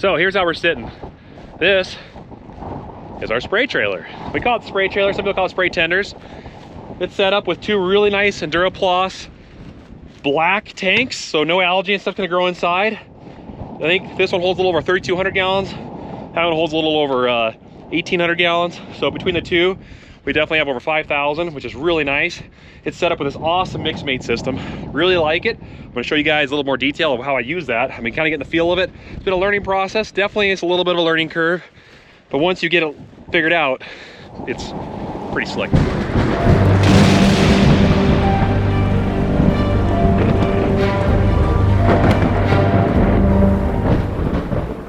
So here's how we're sitting. This is our spray trailer. We call it spray trailer, some people call it spray tenders. It's set up with two really nice Enduraplas black tanks, so no algae and stuff gonna grow inside. I think this one holds a little over 3,200 gallons. That one holds a little over 1,800 gallons. So between the two, we definitely have over 5,000, which is really nice. It's set up with this awesome mixed mate system. Really like it. I'm gonna show you guys a little more detail of how I use that. I mean, kind of getting the feel of it. It's been a learning process. Definitely it's a little bit of a learning curve, but once you get it figured out, it's pretty slick.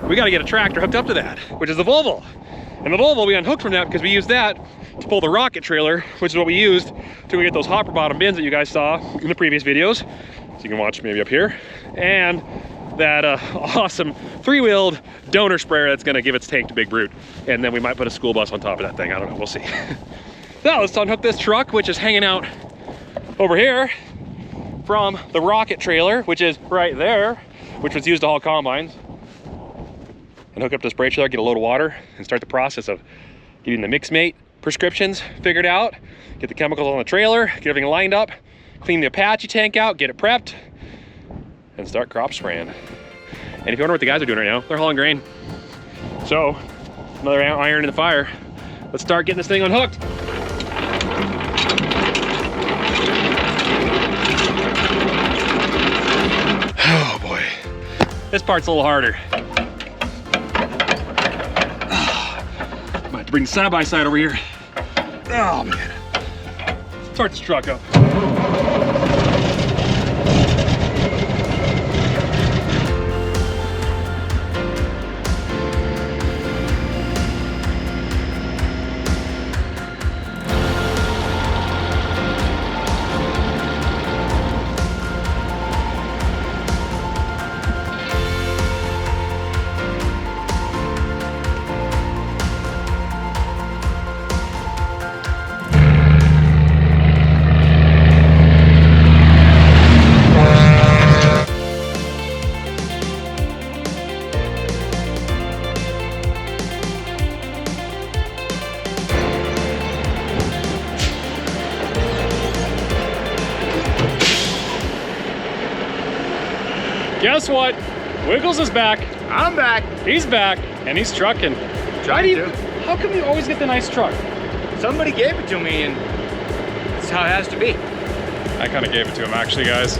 We got to get a tractor hooked up to that, which is the Volvo. And the Volvo we unhooked from that because we used that to pull the rocket trailer, which is what we used to get those hopper bottom bins that you guys saw in the previous videos. So you can watch maybe up here. And that awesome three-wheeled donor sprayer that's going to give its tank to Big Brute. And then we might put a school bus on top of that thing. I don't know, we'll see. Now let's unhook this truck, which is hanging out over here from the rocket trailer, which is right there, which was used to haul combines. And hook up the spray trailer, get a load of water, and start the process of getting the mixed mate prescriptions figured out, get the chemicals on the trailer, get everything lined up, clean the Apache tank out, get it prepped, and start crop spraying. And if you wonder what the guys are doing right now, they're hauling grain. So, another iron in the fire. Let's start getting this thing unhooked. Oh boy, this part's a little harder. Bring the side by side over here. Oh man. Start this truck up. Guess what? Wiggles is back. I'm back. He's back, and he's trucking. How come you always get the nice truck? Somebody gave it to me, and that's how it has to be. I kind of gave it to him, actually, guys.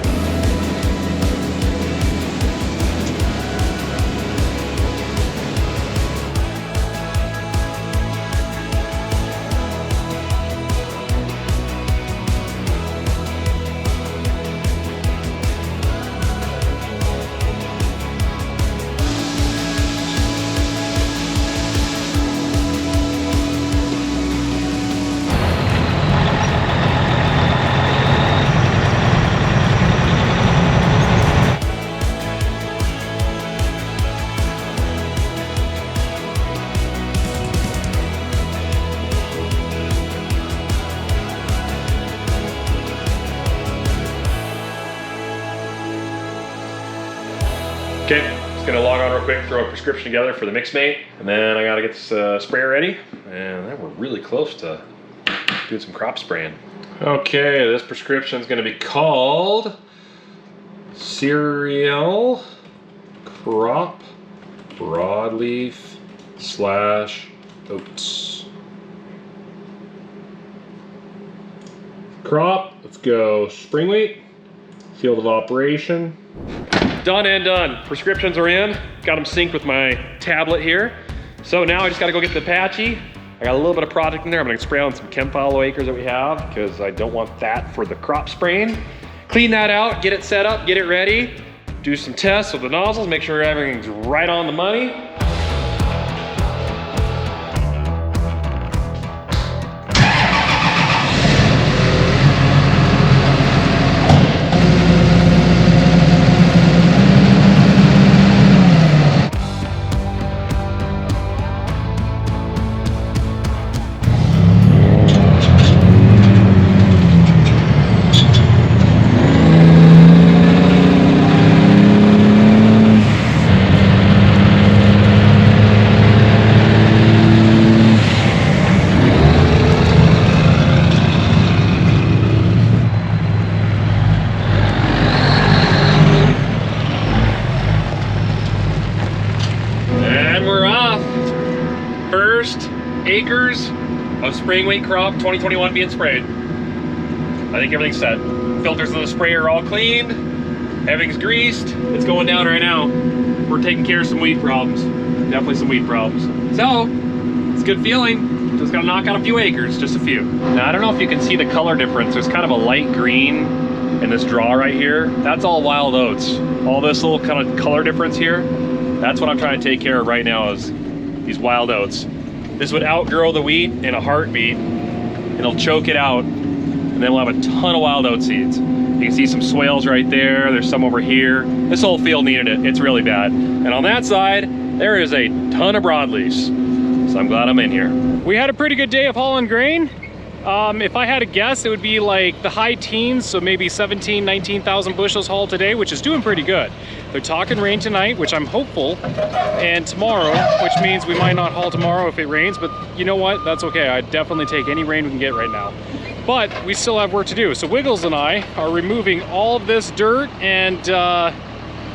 Okay, just gonna log on real quick, throw a prescription together for the mixed mate, and then I gotta get this sprayer ready, and then we're really close to doing some crop spraying. Okay, this prescription is gonna be called Cereal Crop Broadleaf / Oats. Crop, let's go spring wheat, field of operation. Done and done. Prescriptions are in. Got them synced with my tablet here. So now I just gotta go get the Apache. I got a little bit of product in there. I'm gonna spray on some Chem-Follow acres that we have because I don't want that for the crop spraying. Clean that out, get it set up, get it ready. Do some tests with the nozzles, make sure everything's right on the money. acres of spraying weight crop 2021 being sprayed. I think everything's set. Filters in the sprayer are all cleaned. Everything's greased. It's going down right now. We're taking care of some weed problems. Definitely some weed problems. So, it's a good feeling. Just gotta knock out a few acres, just a few. Now, I don't know if you can see the color difference. There's kind of a light green in this draw right here. That's all wild oats. All this little kind of color difference here, that's what I'm trying to take care of right now is these wild oats. This would outgrow the wheat in a heartbeat. It'll choke it out, and then we'll have a ton of wild oat seeds. You can see some swales right there. There's some over here. This whole field needed it. It's really bad. And on that side, there is a ton of broadleafs. So I'm glad I'm in here. We had a pretty good day of hauling grain. If I had to guess, it would be like the high teens, so maybe 17, 19,000 bushels hauled today, which is doing pretty good. They're talking rain tonight, which I'm hopeful, and tomorrow, which means we might not haul tomorrow if it rains, but you know what? That's okay. I'd definitely take any rain we can get right now. But we still have work to do. So Wiggles and I are removing all of this dirt and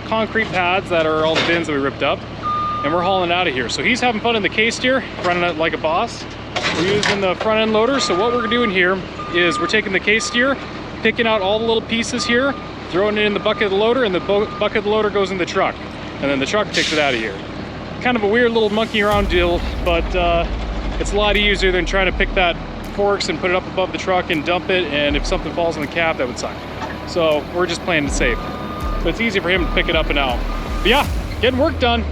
concrete pads that are all the bins that we ripped up, and we're hauling out of here. So he's having fun in the case steer, running it like a boss. We're using the front end loader. So what we're doing here is we're taking the case steer, picking out all the little pieces here, throwing it in the bucket of the loader, and the bucket of the loader goes in the truck. And then the truck takes it out of here. Kind of a weird little monkey around deal, but it's a lot easier than trying to pick that forks and put it up above the truck and dump it, and if something falls in the cab, that would suck. So we're just playing it safe. But it's easy for him to pick it up and out. But yeah, getting work done.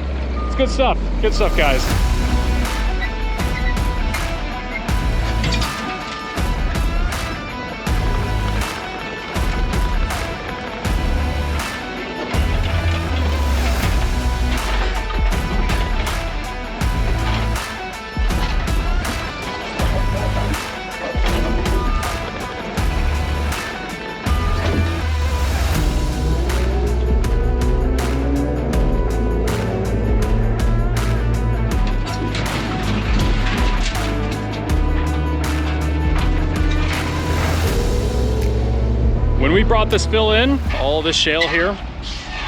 It's good stuff. Good stuff, guys. When we brought this fill in, all this shale here,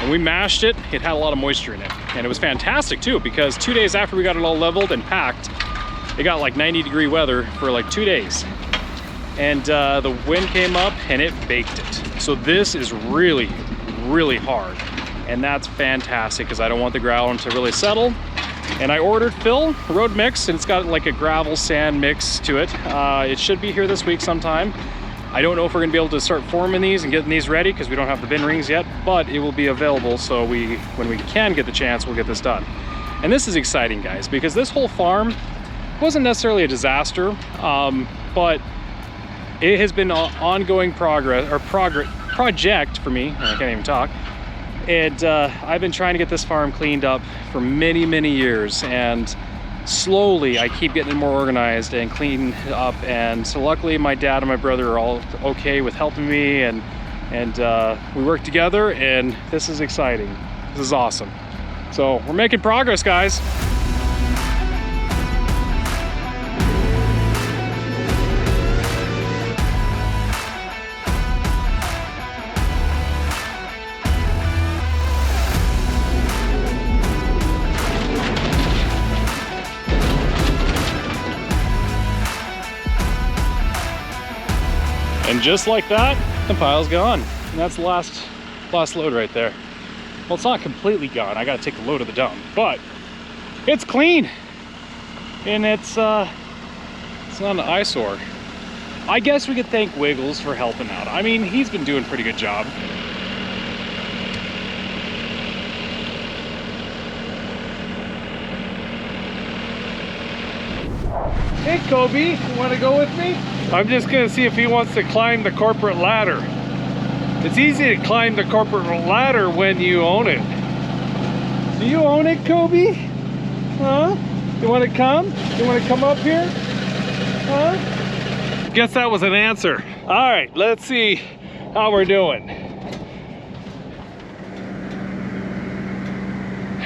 and we mashed it, it had a lot of moisture in it. And it was fantastic too, because 2 days after we got it all leveled and packed, it got like 90-degree weather for like 2 days. And the wind came up and it baked it. So this is really, really hard. And that's fantastic because I don't want the ground to really settle. And I ordered fill, road mix, and it's got like a gravel sand mix to it. It should be here this week sometime. I don't know if we're gonna be able to start forming these and getting these ready because we don't have the bin rings yet, but it will be available, so when we can get the chance, we'll get this done. And this is exciting, guys, because this whole farm wasn't necessarily a disaster, but it has been an ongoing project for me. I can't even talk. And I've been trying to get this farm cleaned up for many, many years, and slowly I keep getting it more organized and cleaned up. And so luckily my dad and my brother are all okay with helping me, and we work together, and this is exciting. This is awesome. So we're making progress, guys. And just like that, the pile's gone. And that's the last load right there. Well, it's not completely gone. I gotta take a load of the dump, but it's clean. And it's not an eyesore. I guess we could thank Wiggles for helping out. I mean, he's been doing a pretty good job. Hey Kobe, you want to go with me? I'm just going to see if he wants to climb the corporate ladder. It's easy to climb the corporate ladder when you own it. Do you own it, Kobe? Huh? You want to come? You want to come up here? Huh? Guess that was an answer. All right, let's see how we're doing.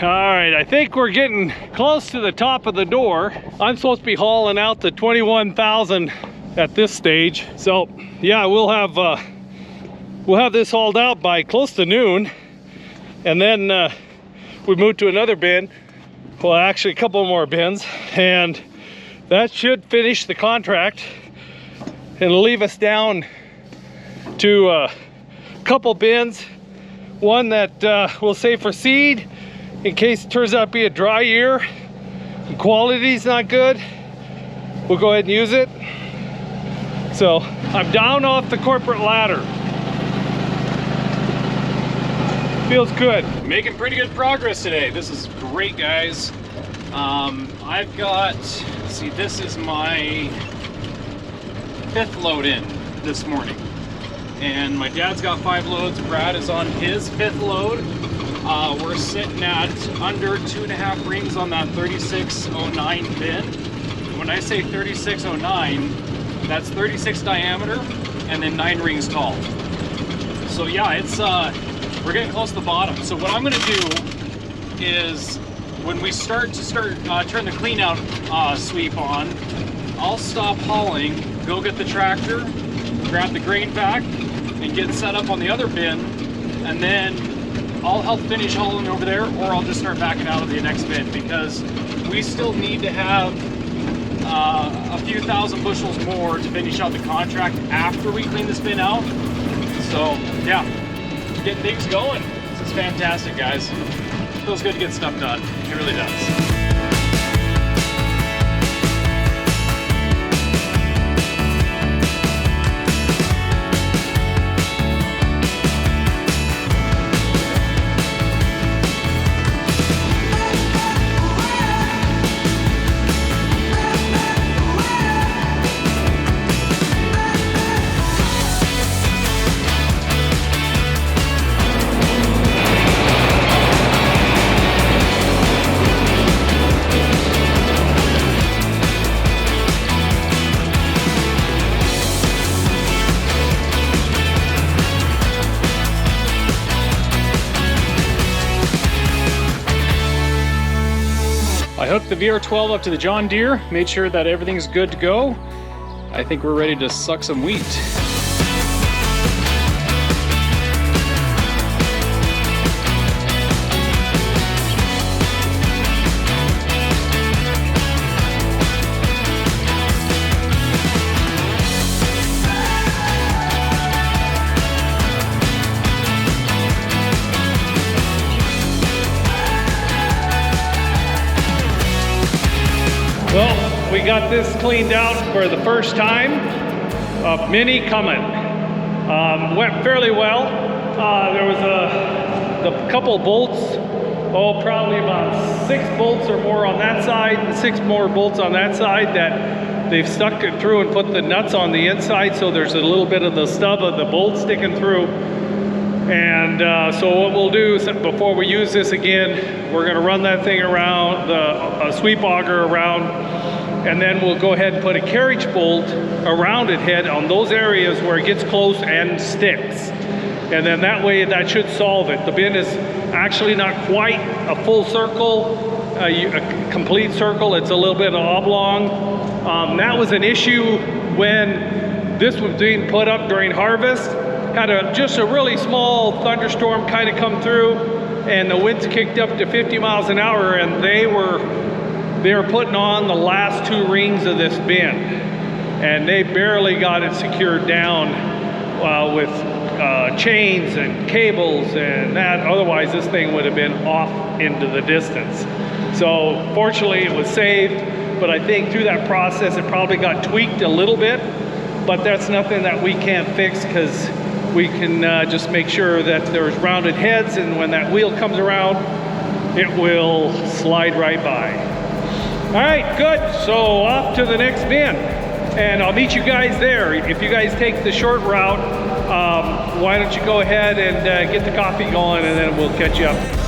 All right, I think we're getting close to the top of the door. I'm supposed to be hauling out the 21,000 at this stage. So yeah, we'll have this hauled out by close to noon, and then we move to another bin. Well, actually a couple more bins, and that should finish the contract and leave us down to a couple bins. One that we'll save for seed in case it turns out to be a dry year and quality's not good. We'll go ahead and use it. So I'm down off the corporate ladder. Feels good. Making pretty good progress today. This is great, guys. I've got, let's see, this is my 5th load in this morning. And my dad's got 5 loads. Brad is on his 5th load. We're sitting at under 2.5 rings on that 3609 bin. When I say 3609, that's 36 diameter and then 9 rings tall. So yeah, it's we're getting close to the bottom. So what I'm gonna do is when we turn the clean out sweep on, I'll stop hauling, go get the tractor, grab the grain vac, and get set up on the other bin, and then I'll help finish hauling over there, or I'll just start backing out of the next bin, because we still need to have a few thousand bushels more to finish out the contract after we clean this bin out. So yeah, getting things going. This is fantastic, guys. Feels good to get stuff done. It really does. I hooked the VR12 up to the John Deere, made sure that everything's good to go. I think we're ready to suck some wheat. Well, we got this cleaned out for the first time of many coming. Went fairly well. There was a couple bolts, probably about 6 bolts or more on that side, and 6 more bolts on that side that they've stuck it through and put the nuts on the inside, so there's a little bit of the stub of the bolt sticking through. And so what we'll do is, before we use this again, we're going to run that thing around, a sweep auger around, and then we'll go ahead and put a carriage bolt around it head on those areas where it gets close and sticks. And then that way, that should solve it. The bin is actually not quite a full circle, a complete circle. It's a little bit oblong. That was an issue when this was being put up during harvest. Had just a really small thunderstorm kind of come through, and the winds kicked up to 50 miles an hour, and they were putting on the last 2 rings of this bin, and they barely got it secured down with chains and cables and that. Otherwise, this thing would have been off into the distance. So fortunately, it was saved, but I think through that process, it probably got tweaked a little bit, but that's nothing that we can't fix, because we can just make sure that there's rounded heads, and when that wheel comes around, it will slide right by. All right, good. So off to the next bin, and I'll meet you guys there. If you guys take the short route, why don't you go ahead and get the coffee going, and then we'll catch you up.